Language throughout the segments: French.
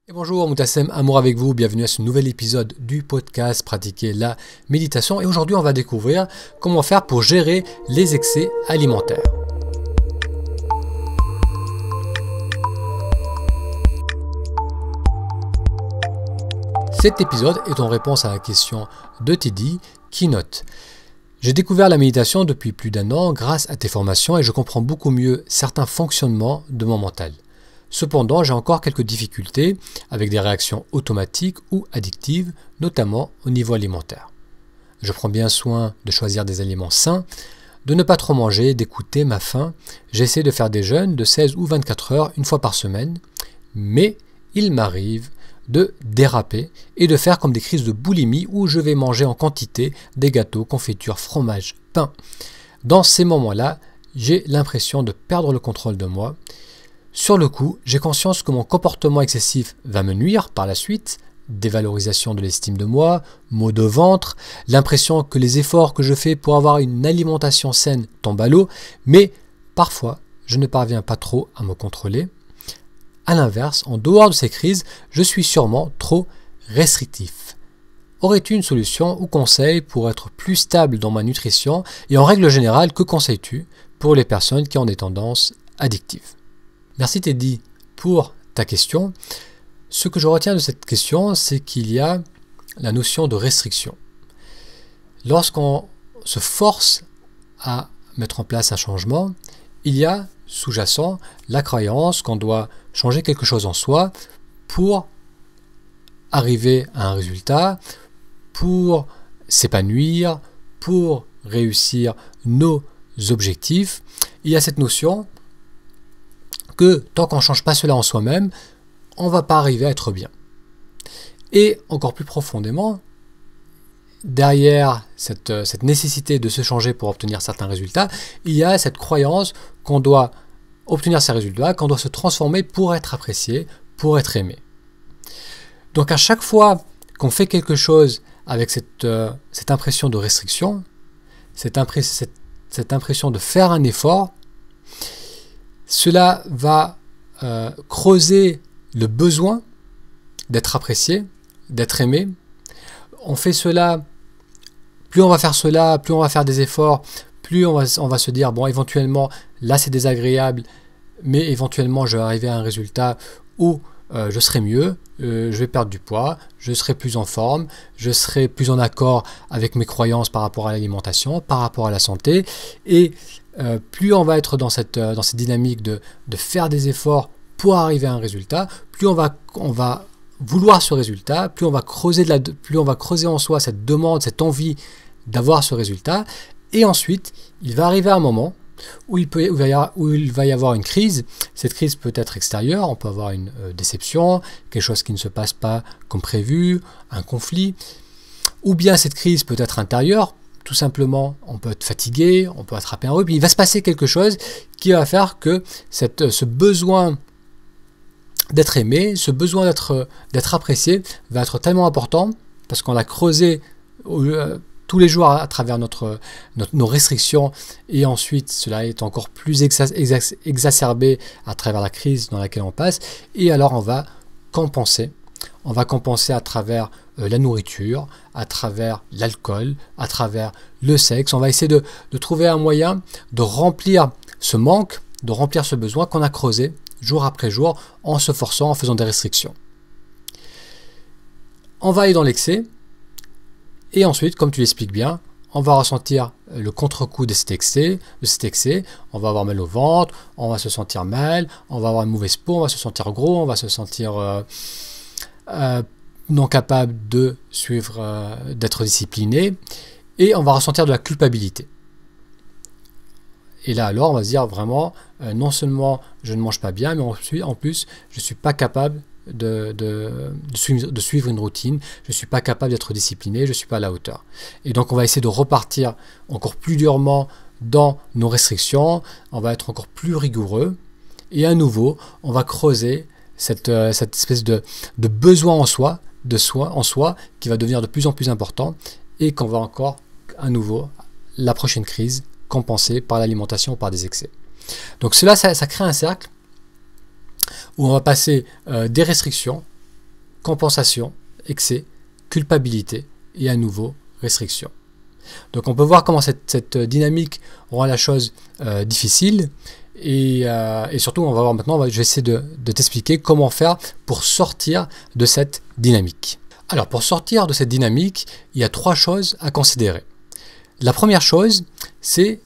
Et bonjour, Moutassem, amour avec vous, bienvenue à ce nouvel épisode du podcast Pratiquer la méditation. Et aujourd'hui, on va découvrir comment faire pour gérer les excès alimentaires. Cet épisode est en réponse à la question de Teddy qui note: j'ai découvert la méditation depuis plus d'un an grâce à tes formations et je comprends beaucoup mieux certains fonctionnements de mon mental. Cependant, j'ai encore quelques difficultés avec des réactions automatiques ou addictives, notamment au niveau alimentaire. Je prends bien soin de choisir des aliments sains, de ne pas trop manger, d'écouter ma faim. J'essaie de faire des jeûnes de 16 ou 24 heures une fois par semaine, mais il m'arrive de déraper et de faire comme des crises de boulimie où je vais manger en quantité des gâteaux, confitures, fromage, pain. Dans ces moments-là, j'ai l'impression de perdre le contrôle de moi. Sur le coup, j'ai conscience que mon comportement excessif va me nuire par la suite, dévalorisation de l'estime de moi, maux de ventre, l'impression que les efforts que je fais pour avoir une alimentation saine tombent à l'eau, mais parfois, je ne parviens pas trop à me contrôler. A l'inverse, en dehors de ces crises, je suis sûrement trop restrictif. Aurais-tu une solution ou conseil pour être plus stable dans ma nutrition et en règle générale, que conseilles-tu pour les personnes qui ont des tendances addictives? Merci Teddy pour ta question. Ce que je retiens de cette question, c'est qu'il y a la notion de restriction. Lorsqu'on se force à mettre en place un changement, il y a sous-jacent la croyance qu'on doit changer quelque chose en soi pour arriver à un résultat, pour s'épanouir, pour réussir nos objectifs. Il y a cette notion que tant qu'on ne change pas cela en soi-même, on ne va pas arriver à être bien. Et encore plus profondément, derrière cette nécessité de se changer pour obtenir certains résultats, il y a cette croyance qu'on doit obtenir ces résultats, qu'on doit se transformer pour être apprécié, pour être aimé. Donc à chaque fois qu'on fait quelque chose avec cette impression de restriction, cette impression de faire un effort, cela va creuser le besoin d'être apprécié, d'être aimé. On fait cela, plus on va faire cela, plus on va faire des efforts, plus on va se dire, bon, éventuellement, là c'est désagréable, mais éventuellement je vais arriver à un résultat où je serai mieux, je vais perdre du poids, je serai plus en forme, je serai plus en accord avec mes croyances par rapport à l'alimentation, par rapport à la santé, et plus on va être dans cette dynamique de faire des efforts pour arriver à un résultat, plus on va vouloir ce résultat, plus on va creuser en soi cette demande, cette envie d'avoir ce résultat, et ensuite il va arriver un moment où il va y avoir une crise. Cette crise peut être extérieure, on peut avoir une déception, quelque chose qui ne se passe pas comme prévu, un conflit, ou bien cette crise peut être intérieure. Tout simplement, on peut être fatigué, on peut attraper un rhume, il va se passer quelque chose qui va faire que ce besoin d'être aimé, ce besoin d'être apprécié va être tellement important parce qu'on l'a creusé tous les jours à travers nos restrictions, et ensuite cela est encore plus exacerbé à travers la crise dans laquelle on passe, et alors on va compenser. On va compenser à travers la nourriture, à travers l'alcool, à travers le sexe. On va essayer de trouver un moyen de remplir ce manque, de remplir ce besoin qu'on a creusé jour après jour en se forçant, en faisant des restrictions. On va aller dans l'excès et ensuite, comme tu l'expliques bien, on va ressentir le contre-coup de cet excès. On va avoir mal au ventre, on va se sentir mal, on va avoir une mauvaise peau, on va se sentir gros, on va se sentir non capable de suivre, d'être discipliné, et on va ressentir de la culpabilité. Et là alors on va se dire vraiment, non seulement je ne mange pas bien, mais en plus je ne suis pas capable de suivre une routine, je ne suis pas capable d'être discipliné, je ne suis pas à la hauteur. Et donc on va essayer de repartir encore plus durement dans nos restrictions, on va être encore plus rigoureux, et à nouveau on va creuser cette espèce de besoin en soi, qui va devenir de plus en plus important, et qu'on va encore à nouveau, la prochaine crise, compenser par l'alimentation ou par des excès. Donc cela, ça crée un cercle où on va passer des restrictions compensation, excès, culpabilité et à nouveau restriction. Donc on peut voir comment cette dynamique rend la chose difficile et surtout on va voir maintenant, je vais essayer de t'expliquer comment faire pour sortir de cette dynamique. Alors pour sortir de cette dynamique, il y a 3 choses à considérer. La première chose, c'est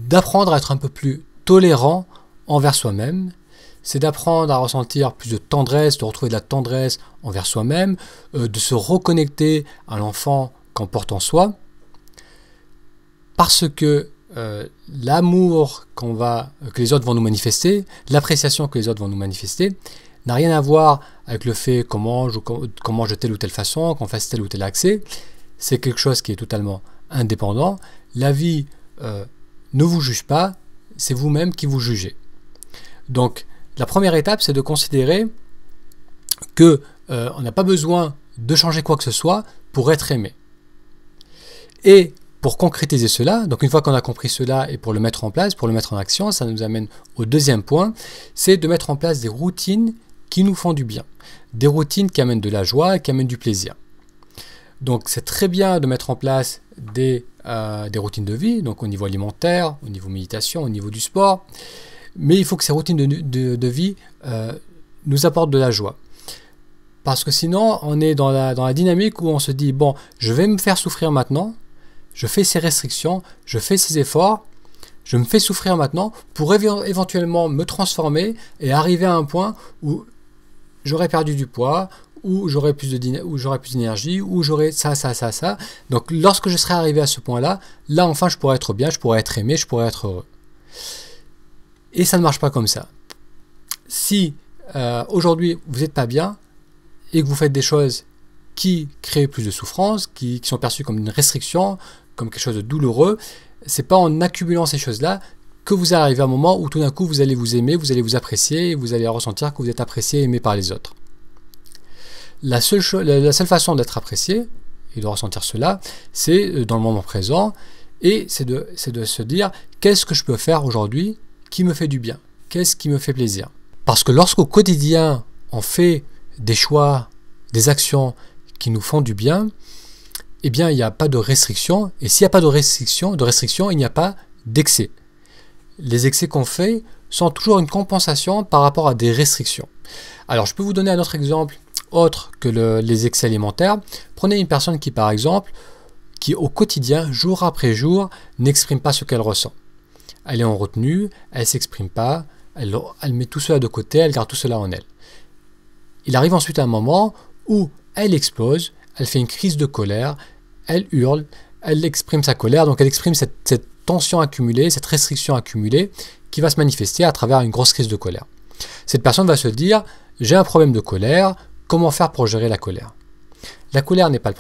d'apprendre à être un peu plus tolérant envers soi-même, c'est d'apprendre à ressentir plus de tendresse, de retrouver de la tendresse envers soi-même, de se reconnecter à l'enfant qu'on porte en soi, parce que l'amour que les autres vont nous manifester, l'appréciation que les autres vont nous manifester, n'a rien à voir avec le fait qu'on mange de telle ou telle façon, qu'on fasse tel ou tel accès. C'est quelque chose qui est totalement indépendant. La vie ne vous juge pas, c'est vous-même qui vous jugez. Donc, la première étape, c'est de considérer que on n'a pas besoin de changer quoi que ce soit pour être aimé. Et pour concrétiser cela, donc une fois qu'on a compris cela et pour le mettre en place, pour le mettre en action, ça nous amène au deuxième point, c'est de mettre en place des routines qui nous font du bien. Des routines qui amènent de la joie et qui amènent du plaisir. Donc c'est très bien de mettre en place des routines de vie, donc au niveau alimentaire, au niveau méditation, au niveau du sport, mais il faut que ces routines de vie nous apportent de la joie. Parce que sinon, on est dans la dynamique où on se dit, bon, je vais me faire souffrir maintenant, je fais ces restrictions, je fais ces efforts, je me fais souffrir maintenant pour éventuellement me transformer et arriver à un point où j'aurai perdu du poids, où j'aurai plus d'énergie, où j'aurai ça. Donc lorsque je serai arrivé à ce point-là, là enfin je pourrai être bien, je pourrai être aimé, je pourrai être heureux. Et ça ne marche pas comme ça. Si aujourd'hui vous n'êtes pas bien et que vous faites des choses qui créent plus de souffrance, qui sont perçues comme une restriction, comme quelque chose de douloureux, c'est pas en accumulant ces choses-là que vous allez arriver à un moment où tout d'un coup vous allez vous aimer, vous allez vous apprécier et vous allez ressentir que vous êtes apprécié et aimé par les autres. La seule façon d'être apprécié et de ressentir cela, c'est dans le moment présent et c'est de se dire qu'est-ce que je peux faire aujourd'hui qui me fait du bien, qu'est-ce qui me fait plaisir. Parce que lorsqu'au quotidien on fait des choix, des actions qui nous font du bien, eh bien il n'y a pas de restriction, et s'il n'y a pas de restriction, il n'y a pas d'excès. Les excès qu'on fait sont toujours une compensation par rapport à des restrictions. Alors je peux vous donner un autre exemple autre que les excès alimentaires. Prenez une personne qui par exemple, qui au quotidien, jour après jour, n'exprime pas ce qu'elle ressent. Elle est en retenue, elle ne s'exprime pas, elle met tout cela de côté, elle garde tout cela en elle. Il arrive ensuite un moment où elle explose, elle fait une crise de colère, elle hurle, elle exprime sa colère, donc elle exprime cette tension accumulée, cette restriction accumulée qui va se manifester à travers une grosse crise de colère. Cette personne va se dire, j'ai un problème de colère, comment faire pour gérer la colère? La colère n'est pas le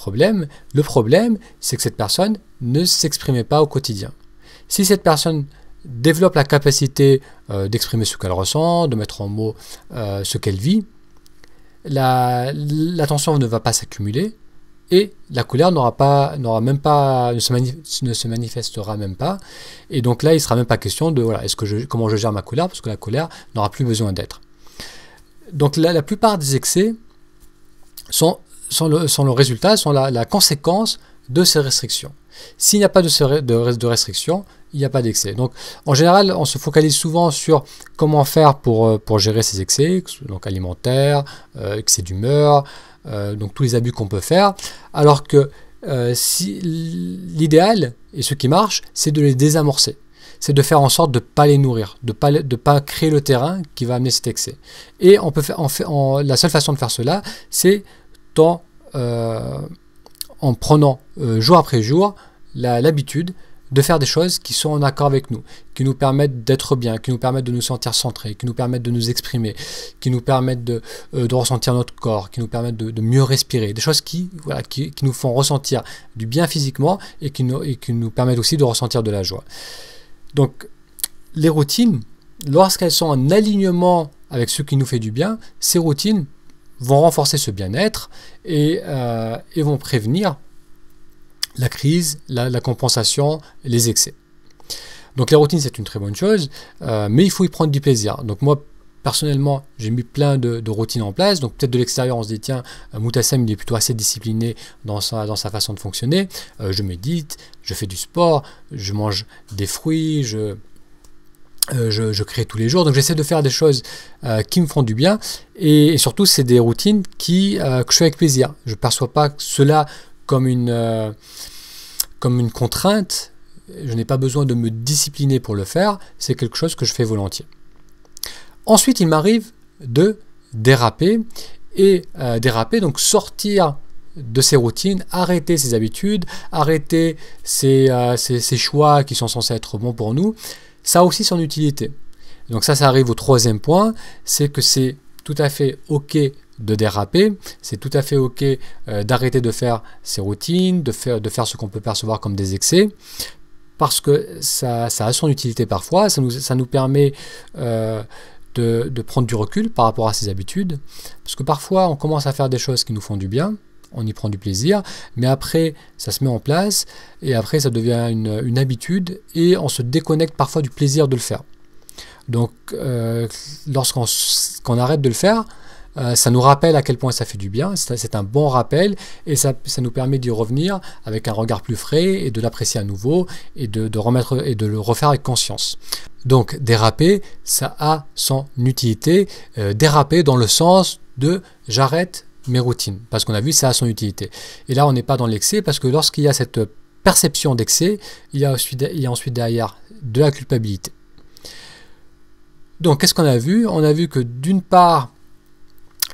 problème c'est que cette personne ne s'exprimait pas au quotidien. Si cette personne développe la capacité d'exprimer ce qu'elle ressent, de mettre en mots ce qu'elle vit, la tension ne va pas s'accumuler et la colère ne se manifestera même pas. Et donc là, il ne sera même pas question de voilà, comment je gère ma colère, parce que la colère n'aura plus besoin d'être. Donc la plupart des excès sont le résultat, sont la conséquence de ces restrictions. S'il n'y a pas de restrictions, il n'y a pas d'excès. Donc en général, on se focalise souvent sur comment faire pour gérer ces excès, donc alimentaires, excès d'humeur, donc tous les abus qu'on peut faire, alors que l'idéal, et ce qui marche, c'est de les désamorcer. C'est de faire en sorte de ne pas les nourrir, de pas créer le terrain qui va amener cet excès. Et la seule façon de faire cela, c'est en prenant jour après jour l'habitude de faire des choses qui sont en accord avec nous, qui nous permettent d'être bien, qui nous permettent de nous sentir centrés, qui nous permettent de nous exprimer, qui nous permettent de ressentir notre corps, qui nous permettent de mieux respirer, des choses qui nous font ressentir du bien physiquement et qui nous permettent aussi de ressentir de la joie. Donc les routines, lorsqu'elles sont en alignement avec ce qui nous fait du bien, ces routines vont renforcer ce bien-être et vont prévenir la crise, la compensation, les excès. Donc les routines, c'est une très bonne chose, mais il faut y prendre du plaisir. Donc moi, personnellement, j'ai mis plein de routines en place. Donc peut-être de l'extérieur, on se dit, tiens, Moutassem, il est plutôt assez discipliné dans sa façon de fonctionner. Je médite, je fais du sport, je mange des fruits, je crée tous les jours. Donc j'essaie de faire des choses qui me font du bien. Et surtout, c'est des routines que je fais avec plaisir. Je ne perçois pas cela comme une contrainte. Je n'ai pas besoin de me discipliner pour le faire. C'est quelque chose que je fais volontiers. Ensuite, il m'arrive de déraper. Et déraper, donc sortir de ces routines, arrêter ces habitudes, arrêter ces choix qui sont censés être bons pour nous. Ça a aussi son utilité. Donc ça arrive au troisième point, c'est que c'est tout à fait OK de déraper, c'est tout à fait OK d'arrêter de faire ces routines, de faire ce qu'on peut percevoir comme des excès, parce que ça a son utilité parfois, ça nous permet de prendre du recul par rapport à ces habitudes, parce que parfois on commence à faire des choses qui nous font du bien, on y prend du plaisir, mais après ça se met en place et après ça devient une habitude et on se déconnecte parfois du plaisir de le faire. Donc lorsqu'on arrête de le faire, ça nous rappelle à quel point ça fait du bien, c'est un bon rappel et ça nous permet d'y revenir avec un regard plus frais et de l'apprécier à nouveau et de le refaire avec conscience. Donc déraper, ça a son utilité, déraper dans le sens de j'arrête mes routines, parce qu'on a vu ça a son utilité. Et là on n'est pas dans l'excès, parce que lorsqu'il y a cette perception d'excès, il y a ensuite derrière de la culpabilité. Donc qu'est-ce qu'on a vu? On a vu que d'une part,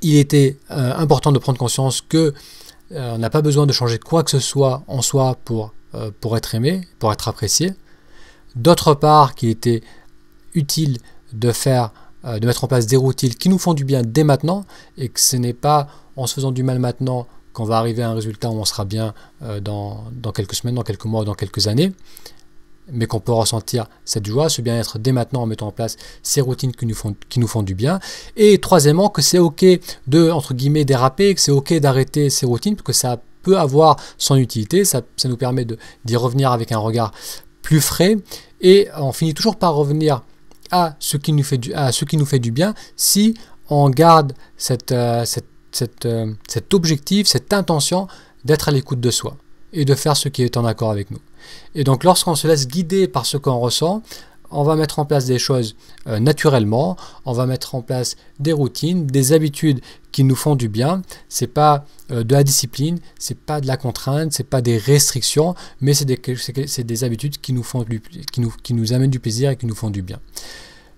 il était important de prendre conscience que on n'a pas besoin de changer quoi que ce soit en soi pour être aimé, pour être apprécié. D'autre part, qu'il était utile de mettre en place des routines qui nous font du bien dès maintenant, et que ce n'est pas en se faisant du mal maintenant qu'on va arriver à un résultat où on sera bien dans quelques semaines, dans quelques mois, dans quelques années, mais qu'on peut ressentir cette joie, ce bien-être dès maintenant en mettant en place ces routines qui nous font du bien. Et troisièmement, que c'est OK de, entre guillemets, déraper, que c'est OK d'arrêter ces routines, parce que ça peut avoir son utilité, ça nous permet d'y revenir avec un regard plus frais, et on finit toujours par revenir à ce qui nous fait du bien si on garde cet objectif, cette intention d'être à l'écoute de soi et de faire ce qui est en accord avec nous. Et donc lorsqu'on se laisse guider par ce qu'on ressent, on va mettre en place des choses naturellement, on va mettre en place des routines, des habitudes qui nous font du bien. C'est pas de la discipline, c'est pas de la contrainte, c'est pas des restrictions, mais c'est des habitudes qui nous amènent du plaisir et qui nous font du bien.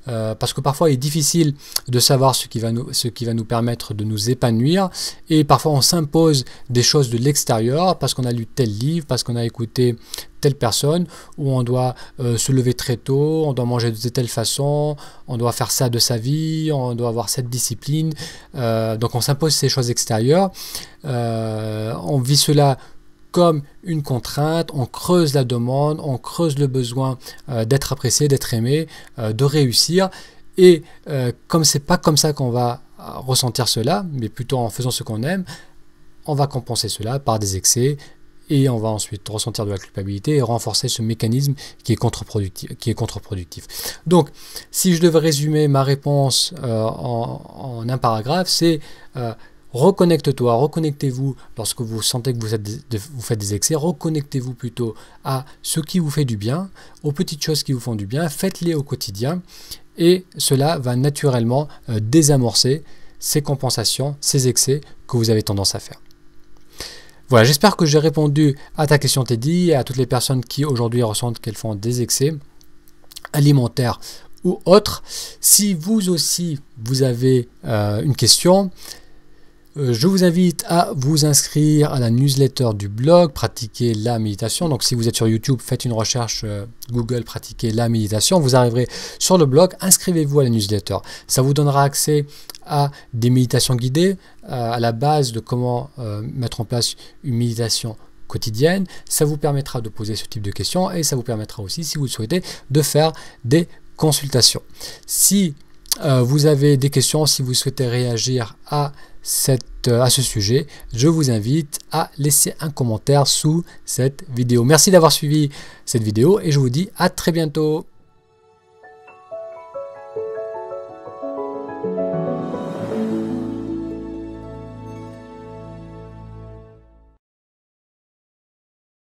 Parce que parfois il est difficile de savoir ce qui va nous permettre de nous épanouir, et parfois on s'impose des choses de l'extérieur parce qu'on a lu tel livre, parce qu'on a écouté telle personne, où on doit se lever très tôt, on doit manger de telle façon, on doit faire ça de sa vie, on doit avoir cette discipline, donc on s'impose ces choses extérieures, on vit cela comme une contrainte, on creuse la demande, on creuse le besoin d'être apprécié, d'être aimé, de réussir, et comme c'est pas comme ça qu'on va ressentir cela, mais plutôt en faisant ce qu'on aime, on va compenser cela par des excès, et on va ensuite ressentir de la culpabilité et renforcer ce mécanisme qui est contre-productif. Donc, si je devais résumer ma réponse en un paragraphe, c'est reconnecte-toi, reconnectez-vous lorsque vous sentez que vous faites des excès, reconnectez-vous plutôt à ce qui vous fait du bien, aux petites choses qui vous font du bien, faites-les au quotidien, et cela va naturellement désamorcer ces compensations, ces excès que vous avez tendance à faire. Voilà, j'espère que j'ai répondu à ta question Teddy et à toutes les personnes qui aujourd'hui ressentent qu'elles font des excès alimentaires ou autres. Si vous aussi vous avez une question, je vous invite à vous inscrire à la newsletter du blog Pratiquer la méditation. Donc si vous êtes sur YouTube, faites une recherche Google Pratiquer la méditation. Vous arriverez sur le blog, inscrivez-vous à la newsletter. Ça vous donnera accès à des méditations guidées, à la base de comment mettre en place une méditation quotidienne. Ça vous permettra de poser ce type de questions et ça vous permettra aussi, si vous le souhaitez, de faire des consultations. Si vous avez des questions, si vous souhaitez réagir à ce sujet, je vous invite à laisser un commentaire sous cette vidéo. Merci d'avoir suivi cette vidéo et je vous dis à très bientôt.